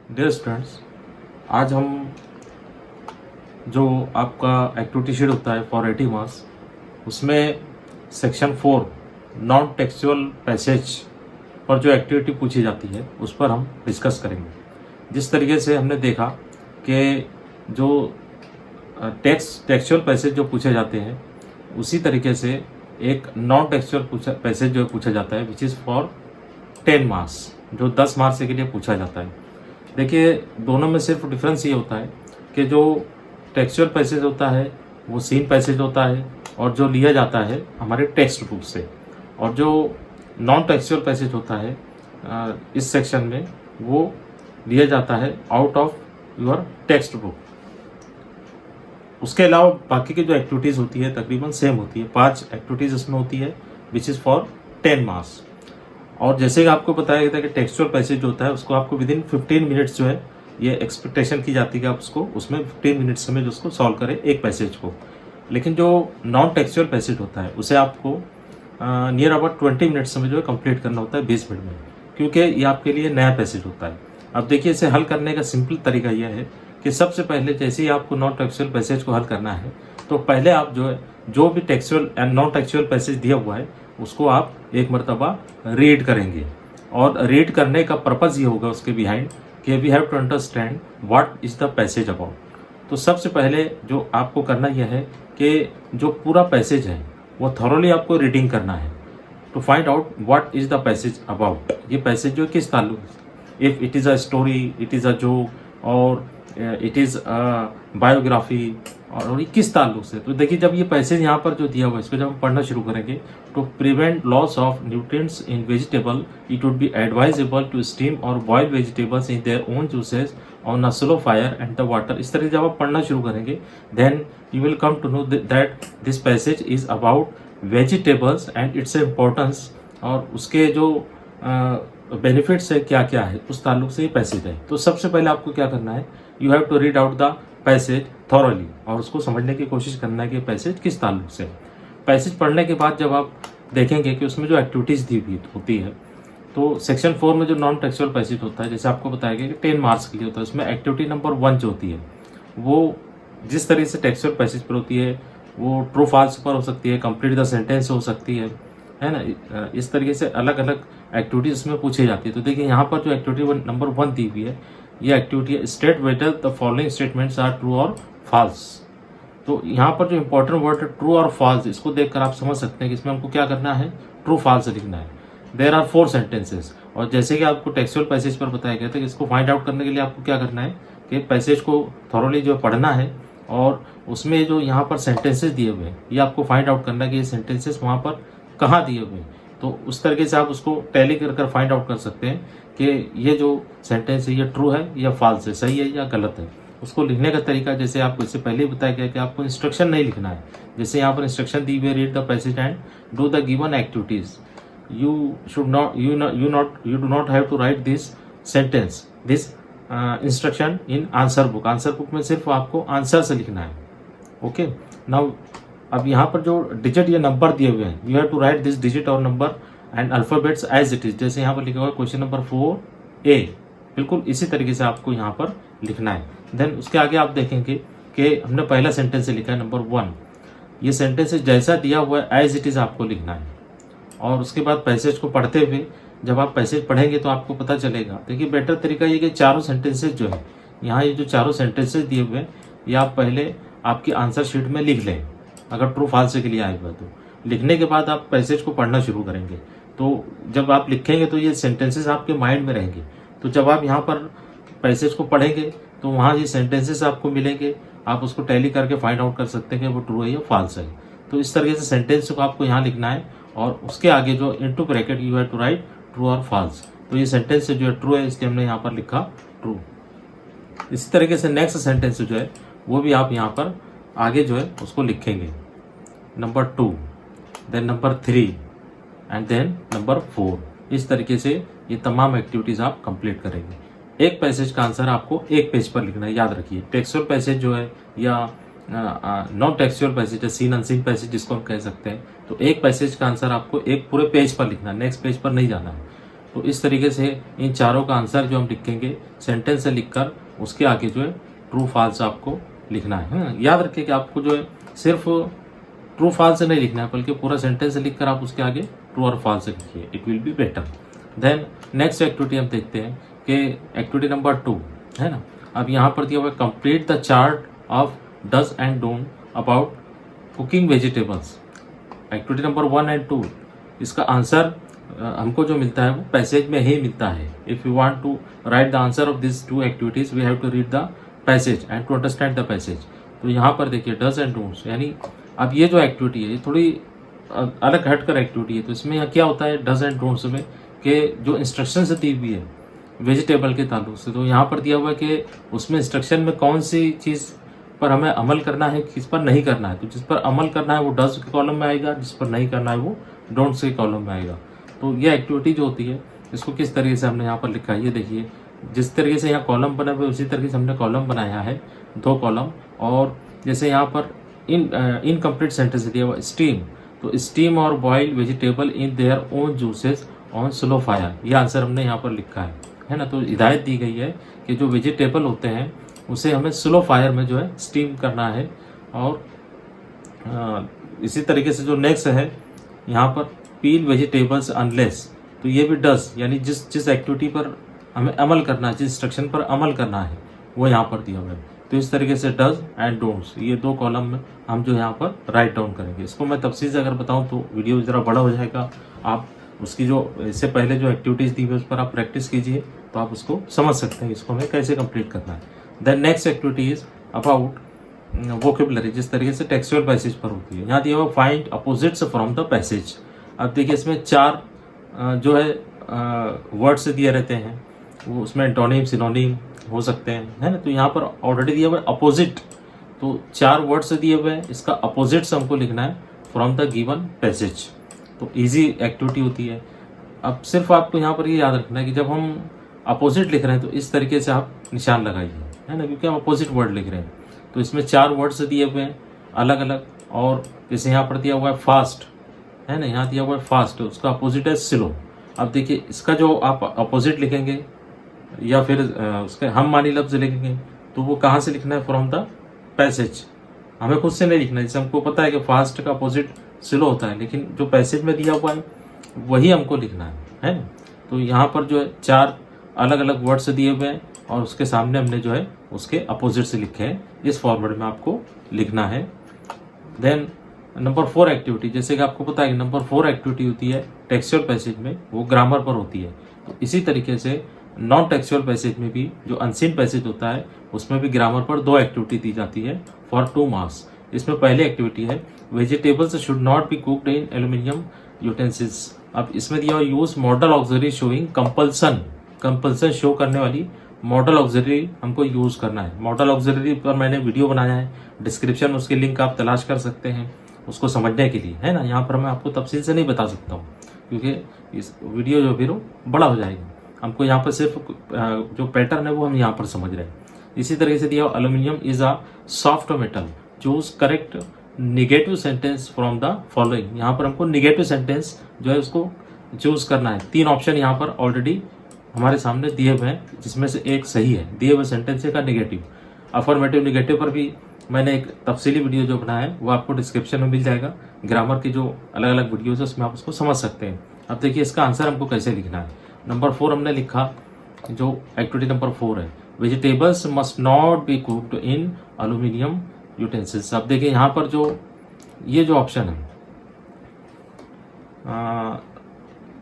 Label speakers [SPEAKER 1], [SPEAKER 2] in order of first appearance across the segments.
[SPEAKER 1] Dear students, आज हम जो आपका एक्टिविटी शीट होता है फॉर 80 मार्क्स, उसमें सेक्शन 4 नॉन टेक्सचुअल पैसेज पर जो एक्टिविटी पूछी जाती है उस पर हम डिस्कस करेंगे। जिस तरीके से हमने देखा कि जो टेक्सचुअल पैसेज जो पूछे जाते हैं उसी तरीके से एक नॉन टेक्सचुअल पैसेज जो पूछा जाता है विच इज़ फॉर 10 मार्क्स, जो 10 मार्क्स के लिए पूछा जाता है। देखिए, दोनों में सिर्फ डिफरेंस ये होता है कि जो टेक्सचुअल पैसेज होता है वो सीन पैसेज होता है और जो लिया जाता है हमारे टेक्स्ट बुक से, और जो नॉन टेक्सचुअल पैसेज होता है इस सेक्शन में वो लिया जाता है out of your text book. उसके अलावा बाकी की जो एक्टिविटीज़ होती है तकरीबन सेम होती है। 5 एक्टिविटीज़ इसमें होती है विच इज़ फॉर 10 मार्क्स। और जैसे कि आपको बताया गया था कि टेक्सचुअल पैसेज जो होता है उसको आपको विदिन 15 मिनट्स जो है ये एक्सपेक्टेशन की जाती है कि आप उसको उसमें 15 मिनट्स में जो उसको सॉल्व करें एक पैसेज को। लेकिन जो नॉन टेक्सचुअल पैसेज होता है उसे आपको नियर अबाउट 20 मिनट्स में जो है कंप्लीट करना होता है 20 मिनट में, क्योंकि ये आपके लिए नया पैसेज होता है। अब देखिए, इसे हल करने का सिंपल तरीका यह है कि सबसे पहले जैसे ही आपको नॉन टेक्सचुअल पैसेज को हल करना है तो पहले आप जो है जो भी textual and non textual passage दिया हुआ है उसको आप एक मरतबा रीड करेंगे। और रीड करने का पर्पज़ ये होगा उसके बिहाइंड कि we have to understand what is the passage about. तो सबसे पहले जो आपको करना यह है कि जो पूरा पैसेज है वो थॉरोली आपको रीडिंग करना है to find out what is the passage about. ये पैसेज जो किस ताल्लुक, if it is a story, it is a joke, और इट इज़ बायोग्राफी, और ये किस ताल्लुक से। तो देखिए, जब ये पैसेज यहाँ पर जो दिया हुआ है इसको जब हम पढ़ना शुरू करेंगे तो prevent loss of nutrients in vegetable, it would be advisable to steam और boil vegetables in their own juices on a slow fire and the water. इस तरह जब आप पढ़ना शुरू करेंगे then you will come to know that this passage is about vegetables and its importance, और उसके जो बेनिफिट्स है क्या क्या है उस ताल्लुक से ये पैसेज है। तो सबसे पहले आपको क्या करना है, you have to read out the passage thoroughly और उसको समझने की कोशिश करना है कि पैसेज किस ताल्लुक से। पैसेज पढ़ने के बाद जब आप देखेंगे कि उसमें जो एक्टिविटीज़ दी हुई होती है, तो सेक्शन 4 में जो नॉन टेक्सचुअल पैसेज होता है जैसे आपको बताया गया कि 10 मार्क्स के लिए होता है, उसमें एक्टिविटी नंबर 1 जो होती है वो जिस तरह से टेक्सचुअल पैसेज पर होती है वो ट्रू फॉल्स पर हो सकती है, कंप्लीट द सेंटेंस हो सकती है ना। इस तरीके से अलग अलग एक्टिविटीज उसमें पूछी जाती है। तो देखिए, यहाँ पर जो एक्टिविटी नंबर 1 दी हुई है ये एक्टिविटी है state whether the following statements are true और फॉल्स। तो यहाँ पर जो इंपॉर्टेंट वर्ड है ट्रू और फॉल्स, इसको देखकर आप समझ सकते हैं कि इसमें हमको क्या करना है, ट्रू फॉल्स लिखना है। देयर आर 4 सेंटेंसेस, और जैसे कि आपको टेक्सचुअल पैसेज पर बताया गया था कि इसको फाइंड आउट करने के लिए आपको क्या करना है कि पैसेज को थॉरोली जो पढ़ना है और उसमें जो यहाँ पर सेंटेंसेस दिए हुए हैं ये आपको फाइंड आउट करना है कि ये सेंटेंसेस वहाँ पर कहाँ दिए हुए हैं। तो उस तरीके से आप उसको टैली कर फाइंड आउट कर सकते हैं कि ये जो सेंटेंस है ये ट्रू है या फॉल्स है, सही है या गलत है। उसको लिखने का तरीका जैसे आपको इससे पहले ही बताया गया कि आपको इंस्ट्रक्शन नहीं लिखना है। जैसे यहाँ पर इंस्ट्रक्शन दी हुई है, read the passage and do the given activities. You do not have to write this sentence, this instruction in answer book. Answer book में सिर्फ आपको आंसर से लिखना है। ओके, नाउ अब यहाँ पर जो डिजिट या नंबर दिए हुए हैं, you have to write this digit और number and alphabets as it is. जैसे यहाँ पर लिखा हुआ है क्वेश्चन नंबर 4A, बिल्कुल इसी तरीके से आपको यहाँ पर लिखना है। देन उसके आगे आप देखेंगे कि हमने पहला सेंटेंस से लिखा है नंबर 1, ये सेंटेंस जैसा दिया हुआ है एज इट इज आपको लिखना है। और उसके बाद पैसेज को पढ़ते हुए जब आप पैसेज पढ़ेंगे तो आपको पता चलेगा। देखिए, बेटर तरीका ये कि चारों सेंटेंसेज जो है यहाँ ये जो चारों सेंटेंसेज दिए हुए हैं ये आप पहले आपकी आंसर शीट में लिख लें। अगर ट्रू फॉल्स के लिए आए हुआ तो लिखने के बाद आप पैसेज को पढ़ना शुरू करेंगे। तो जब आप लिखेंगे तो ये सेंटेंसेस आपके माइंड में रहेंगे। तो जब आप यहाँ पर पैसेज को पढ़ेंगे तो वहाँ ये सेंटेंसेस आपको मिलेंगे, आप उसको टैली करके फाइंड आउट कर सकते हैं कि वो ट्रू है या फॉल्स है। तो इस तरीके से सेंटेंस को आपको यहाँ लिखना है और उसके आगे जो into bracket you have to write true और फॉल्स। तो ये सेंटेंस जो है ट्रू है इसलिए हमने यहाँ पर लिखा ट्रू। इसी तरीके से नेक्स्ट सेंटेंस जो है वो भी आप यहाँ पर आगे जो है उसको लिखेंगे, number 2, then number 3 and then number 4। इस तरीके से ये तमाम एक्टिविटीज़ आप कंप्लीट करेंगे। एक पैसेज का आंसर आपको एक पेज पर लिखना है, याद रखिए। टेक्सचुअल पैसेज जो है या नॉन टेक्सचुअल पैसेज है, सीन अनसीन पैसेज जिसको हम कह सकते हैं, तो एक पैसेज का आंसर आपको एक पूरे पेज पर लिखना है, नेक्स्ट पेज पर नहीं जाना है। तो इस तरीके से इन चारों का आंसर जो हम लिखेंगे सेंटेंस से लिखकर उसके आगे जो है ट्रू फॉल्स आपको लिखना है। याद रखिए कि आपको जो है सिर्फ ट्रू फॉल्स नहीं लिखना है बल्कि पूरा सेंटेंस लिखकर आप उसके आगे ट्रू और फॉल्स लिखिए, it will be better. Then next activity हम देखते हैं कि एक्टिविटी नंबर 2 है ना। अब यहाँ पर दिया हुआ है complete the chart of does and don't about cooking vegetables. Activity number 1 and 2 इसका आंसर हमको जो मिलता है वो पैसेज में ही मिलता है। If you want to write the answer of this 2 activities we have to read the passage and to understand the passage. तो यहाँ पर देखिए डज एंड डोंट्स, यानी अब ये जो एक्टिविटी है ये थोड़ी अलग हटकर एक्टिविटी है। तो इसमें यहाँ क्या होता है डज एंड डोंट्स में कि जो इंस्ट्रक्शन दी हुई है वेजिटेबल के ताल्लुक से, तो यहाँ पर दिया हुआ है कि उसमें इंस्ट्रक्शन में कौन सी चीज़ पर हमें अमल करना है, किस पर नहीं करना है। तो जिस पर अमल करना है वो डज के कॉलम में आएगा, जिस पर नहीं करना है वो डोंट्स के कॉलम में आएगा। तो ये एक्टिविटी जो होती है इसको किस तरीके से हमने यहाँ पर लिखा है, ये देखिए जिस तरीके से यहाँ कॉलम बना हुआ है उसी तरीके से हमने कॉलम बनाया है, 2 कॉलम। और जैसे यहाँ पर इनकम्प्लीट सेंटेंस दिया हुआ स्टीम, तो स्टीम और boil vegetable in their own juices on slow fire, ये आंसर हमने यहाँ पर लिखा है ना। तो हिदायत दी गई है कि जो वेजिटेबल होते हैं उसे हमें स्लो फायर में जो है स्टीम करना है। और इसी तरीके से जो नेक्स्ट है यहाँ पर पील वेजिटेबल्स अनलेस, तो ये भी डज, यानी जिस एक्टिविटी पर हमें अमल करना है, जिस इंस्ट्रक्शन पर अमल करना है वो यहाँ पर दिया हुआ है। तो इस तरीके से डज एंड डोंट्स ये 2 कॉलम में हम जो यहाँ पर राइट डाउन करेंगे। इसको मैं तफसील से अगर बताऊँ तो वीडियो ज़रा बड़ा हो जाएगा। आप उसकी जो इससे पहले जो एक्टिविटीज़ दी हुई उस पर आप प्रैक्टिस कीजिए तो आप उसको समझ सकते हैं इसको हमें कैसे कंप्लीट करना है। Then next activity is about vocabulary, जिस तरीके से टेक्सचुअल पैसेज पर होती है। यहाँ दिया हुआ find opposites from the passage. अब देखिए इसमें 4 जो है वर्ड्स दिए रहते हैं, वो उसमें एंटोनिम सिनोनिम हो सकते हैं, है ना। तो यहाँ पर ऑलरेडी दिया हुआ है अपोजिट, तो 4 वर्ड्स दिए हुए हैं, इसका अपोजिट्स हमको लिखना है फ्रॉम द गिवन पैसेज। तो इजी एक्टिविटी होती है। अब सिर्फ आपको यहाँ पर ये याद रखना है कि जब हम अपोजिट लिख रहे हैं तो इस तरीके से आप निशान लगाइए, है ना, क्योंकि हम अपोजिट वर्ड लिख रहे हैं। तो इसमें 4 वर्ड्स दिए हुए हैं अलग अलग, और जैसे यहाँ पर दिया हुआ है फास्ट, है ना, यहाँ दिया हुआ है फास्ट, उसका अपोजिट है स्लो। अब देखिए इसका जो आप अपोजिट लिखेंगे या फिर उसके हम मानी लफ्ज लिखेंगे तो वो कहाँ से लिखना है, फ्रॉम द पैसेज। हमें खुद से नहीं लिखना है, जैसे हमको पता है कि फास्ट का अपोजिट स्लो होता है, लेकिन जो पैसेज में दिया हुआ है वही हमको लिखना है ना। तो यहाँ पर जो है 4 अलग अलग वर्ड्स दिए हुए हैं और उसके सामने हमने जो है उसके अपोजिट से लिखे हैं, इस फॉर्मेट में आपको लिखना है। देन नंबर 4 एक्टिविटी, जैसे कि आपको पता है कि नंबर 4 एक्टिविटी होती है टेक्सचुअल पैसेज में, वो ग्रामर पर होती है। तो इसी तरीके से नॉन टेक्सचुअल पैसेज में भी जो अनसीन पैसेज होता है उसमें भी ग्रामर पर 2 एक्टिविटी दी जाती है फॉर 2 मार्क्स। इसमें पहली एक्टिविटी है vegetables should not be cooked in aluminium utensils. अब इसमें दिया use model auxiliary showing compulsion show करने वाली मॉडल ऑक्सिलरी हमको यूज करना है। मॉडल ऑक्सिलरी पर मैंने वीडियो बनाया है, डिस्क्रिप्शन में उसकी लिंक आप तलाश कर सकते हैं उसको समझने के लिए, है ना। यहाँ पर मैं आपको तफसील से नहीं बता सकता हूँ क्योंकि इस वीडियो जो फिर बड़ा हो जाएगा। हमको यहाँ पर सिर्फ जो पैटर्न है वो हम यहाँ पर समझ रहे हैं। इसी तरह से दिया aluminium is a soft metal, choose correct negative sentence from the following. यहाँ पर हमको निगेटिव सेंटेंस जो है उसको चूज करना है। 3 ऑप्शन यहाँ पर ऑलरेडी हमारे सामने दिए हुए हैं जिसमें से एक सही है, दिए हुए सेंटेंस का निगेटिव। अफर्मेटिव निगेटिव पर भी मैंने एक तफसीली वीडियो जो बनाया है वो आपको डिस्क्रिप्शन में मिल जाएगा। ग्रामर की जो अलग अलग वीडियोज है उसमें आप उसको समझ सकते हैं। अब देखिए इसका आंसर हमको कैसे लिखना है। नंबर 4 हमने लिखा, जो एक्टिविटी नंबर 4 है, vegetables must not be cooked in aluminium utensils. अब देखिए यहाँ पर जो ये जो ऑप्शन है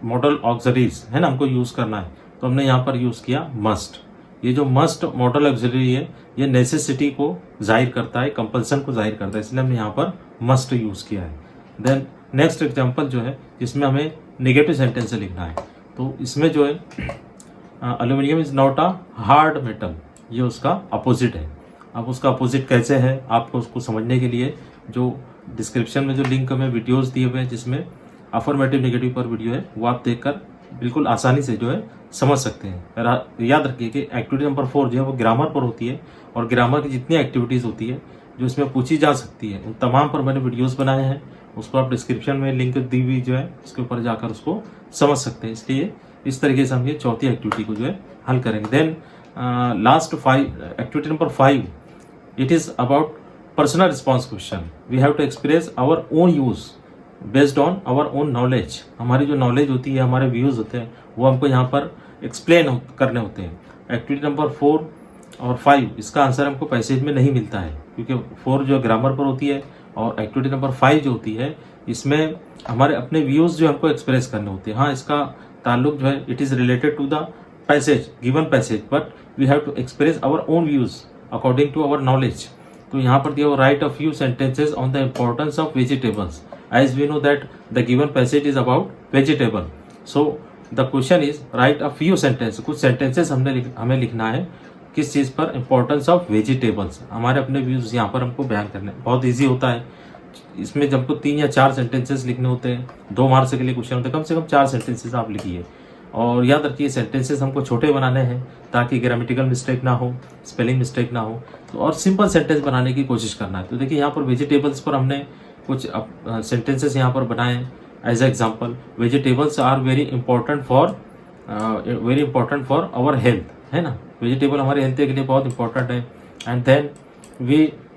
[SPEAKER 1] मॉडल ऑक्सिलरीज है ना, हमको यूज करना है, तो हमने यहाँ पर यूज किया मस्ट। ये जो मस्ट मॉडल ऑक्सिलरी है ये नेसेसिटी को जाहिर करता है, कंपल्सन को जाहिर करता है, इसलिए हमने यहाँ पर मस्ट यूज किया है। देन नेक्स्ट एग्जांपल जो है जिसमें हमें नेगेटिव सेंटेंस से लिखना है, तो इसमें जो है aluminium is not a hard metal, ये उसका अपोजिट है। अब उसका अपोजिट कैसे है आपको उसको समझने के लिए जो डिस्क्रिप्शन में जो लिंक में वीडियोस दिए हुए हैं जिसमें अफर्मेटिव नेगेटिव पर वीडियो है वो आप देखकर बिल्कुल आसानी से जो है समझ सकते हैं। याद रखिए कि एक्टिविटी नंबर 4 जो है वो ग्रामर पर होती है और ग्रामर की जितनी एक्टिविटीज़ होती है जो इसमें पूछी जा सकती है उन तमाम पर मैंने वीडियोस बनाए हैं, उसको आप डिस्क्रिप्शन में लिंक दी हुई जो है उसके ऊपर जाकर उसको समझ सकते हैं। इसलिए इस तरीके से हम ये चौथी एक्टिविटी को जो है हल करेंगे। Then last 5 activity number 5, it is about personal response question. We have to express our own use based on our own knowledge. हमारी जो नॉलेज होती है, हमारे व्यूज़ होते हैं, वो हमको यहाँ पर एक्सप्लेन करने होते हैं। एक्टिविटी नंबर 4 और 5 इसका आंसर हमको पैसेज में नहीं मिलता है, क्योंकि 4 जो ग्रामर पर होती है और एक्टिविटी नंबर 5 जो होती है इसमें हमारे अपने व्यूज़ जो हमको एक्सप्रेस करने होते हैं। हाँ, इसका ताल्लुक जो है it is related to the passage, given passage, but we have to express our own views according to our knowledge. तो यहाँ पर दिया हुआ write a few sentences on the importance of vegetables as we know that the given passage is about vegetable. So the question is write a few sentence. कुछ sentences हमें लिखना है किस चीज़ पर, इंपॉर्टेंस ऑफ वेजिटेबल्स। हमारे अपने views यहाँ पर हमको बयान करने, बहुत ईजी होता है। इसमें जब हमको 3 या 4 सेंटेंसेस लिखने होते हैं, 2 मार्क्स के लिए क्वेश्चन होता है, कम से कम 4 सेंटेंसेस आप लिखिए। और याद रखिए सेंटेंसेस हमको छोटे बनाने हैं ताकि ग्रामेटिकल मिस्टेक ना हो, स्पेलिंग मिस्टेक ना हो, तो और सिंपल सेंटेंस बनाने की कोशिश करना है। तो देखिए यहाँ पर वेजिटेबल्स पर हमने कुछ सेंटेंसेस यहाँ पर बनाए हैं as example. Vegetables are very important for our health, है ना। वेजिटेबल हमारे हेल्थ के लिए बहुत इंपॉर्टेंट है। And then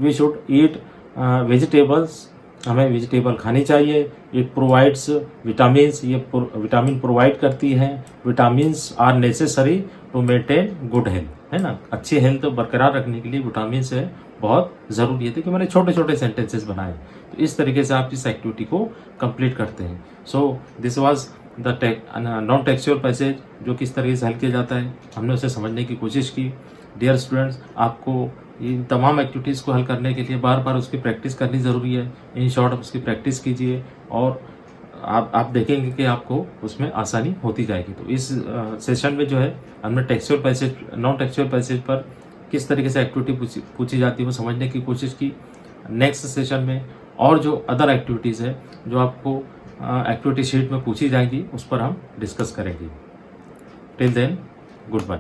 [SPEAKER 1] we should eat vegetables, हमें वेजिटेबल खानी चाहिए। इट प्रोवाइड्स विटामिन्स, ये विटामिन प्रोवाइड करती है। Vitamins are necessary to maintain good health, है ना। अच्छी हेल्थ बरकरार रखने के लिए विटामिन है बहुत ज़रूरी है। तो मैंने छोटे छोटे सेंटेंसेस बनाए, तो इस तरीके से आप इस एक्टिविटी को कंप्लीट करते हैं। So this was the non textual passage, जो किस तरीके से हल किया जाता है, हमने उसे समझने की कोशिश की। डियर स्टूडेंट्स, आपको इन तमाम एक्टिविटीज़ को हल करने के लिए बार बार उसकी प्रैक्टिस करनी ज़रूरी है। इन शॉर्ट आप उसकी प्रैक्टिस कीजिए और आप देखेंगे कि आपको उसमें आसानी होती जाएगी। तो इस सेशन में जो है हमने textual passage, non textual passage पर किस तरीके से एक्टिविटी पूछी जाती है वो समझने की कोशिश की। नेक्स्ट सेशन में और जो अदर एक्टिविटीज़ है जो आपको एक्टिविटी शीट में पूछी जाएगी, उस पर हम डिस्कस करेंगे। Till then, good bye.